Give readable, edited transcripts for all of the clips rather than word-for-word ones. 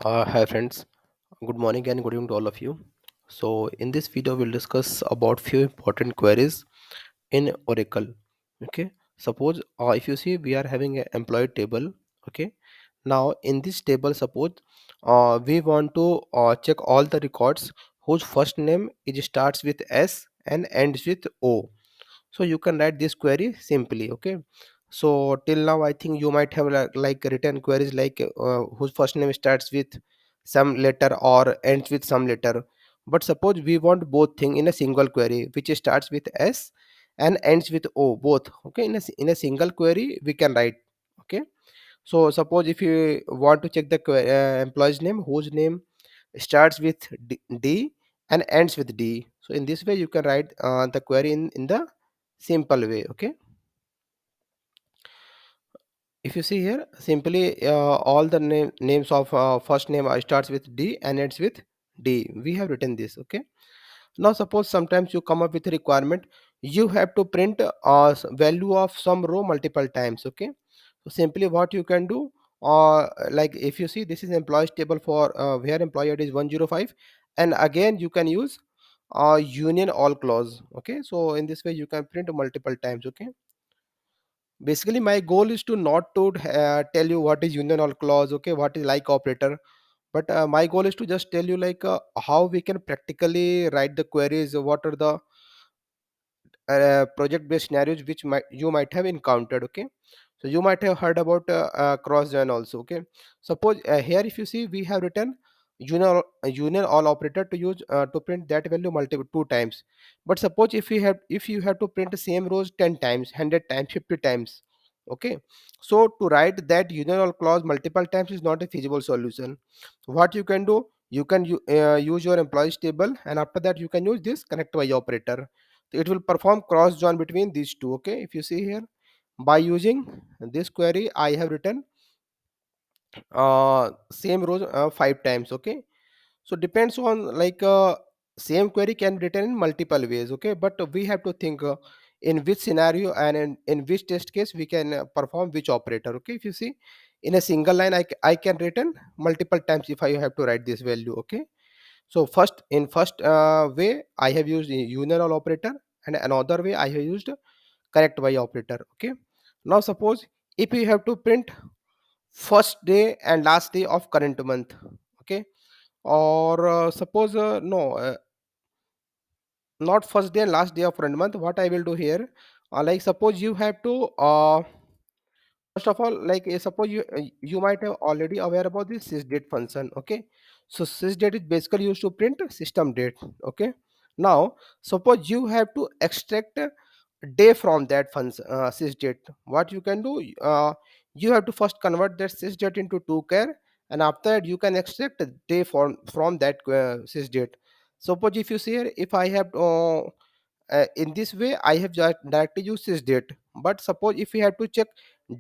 Hi friends, good morning and good evening to all of you. So in this video we'll discuss about few important queries in Oracle. Okay, suppose if you see we are having an employee table. Okay, now in this table suppose we want to check all the records whose first name is starts with S and ends with O. So you can write this query simply. Okay, so till now I think you might have like written queries like whose first name starts with some letter or ends with some letter, but suppose we want both thing in a single query which starts with S and ends with O both. Okay, in a single query we can write. Okay, so suppose if you want to check the employee's name whose name starts with D and ends with D, so in this way you can write the query in the simple way. Okay, if you see here simply all the names of first name starts with D and ends with D, we have written this. Okay, now suppose sometimes you come up with a requirement, you have to print value of some row multiple times. Okay, so simply what you can do, like if you see this is employees table for where employee ID is 105, and again you can use union all clause. Okay, so in this way you can print multiple times. Okay, basically my goal is to not to tell you what is union all clause, okay, what is like operator, but my goal is to just tell you like how we can practically write the queries, what are the project based scenarios which you might have encountered. Okay, so you might have heard about cross join also. Okay, suppose here if you see we have written union all operator to use to print that value multiple two times, but suppose if you have to print the same rows 10 times, 100 times, 50 times. Okay, so to write that union all clause multiple times is not a feasible solution. What you can do, you can use your employees table, and after that you can use this connect by operator. So it will perform cross join between these two. Okay, if you see here, by using this query I have written same rows 5 times. Okay, so depends on like same query can be written in multiple ways. Okay, but we have to think in which scenario and in which test case we can perform which operator. Okay, if you see in a single line I can written multiple times if I have to write this value. Okay, so first in first way I have used union all operator, and another way I have used correct by operator. Okay, now suppose if you have to print first day and last day of current month. Okay, or suppose no not first day and last day of current month, what I will do here, like suppose you have to first of all, like suppose you might have already aware about this sysdate function. Okay, so sysdate is basically used to print system date. Okay, now suppose you have to extract a day from that function sysdate. What you can do, you have to first convert that sysdate into to char, and after that you can extract a day from that sysdate. Suppose if you see here, if I have in this way I have directly used this date, but suppose if we have to check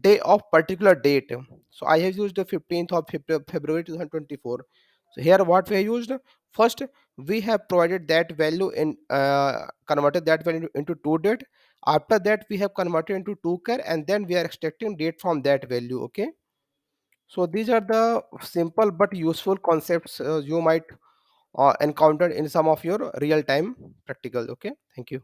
day of particular date, so I have used the 15th of February 2024. So here what we have used, first we have provided that value in converted that value into to date. After that we have converted into to char, and then we are extracting date from that value. Okay, so these are the simple but useful concepts you might encounter in some of your real time practicals. Okay, thank you.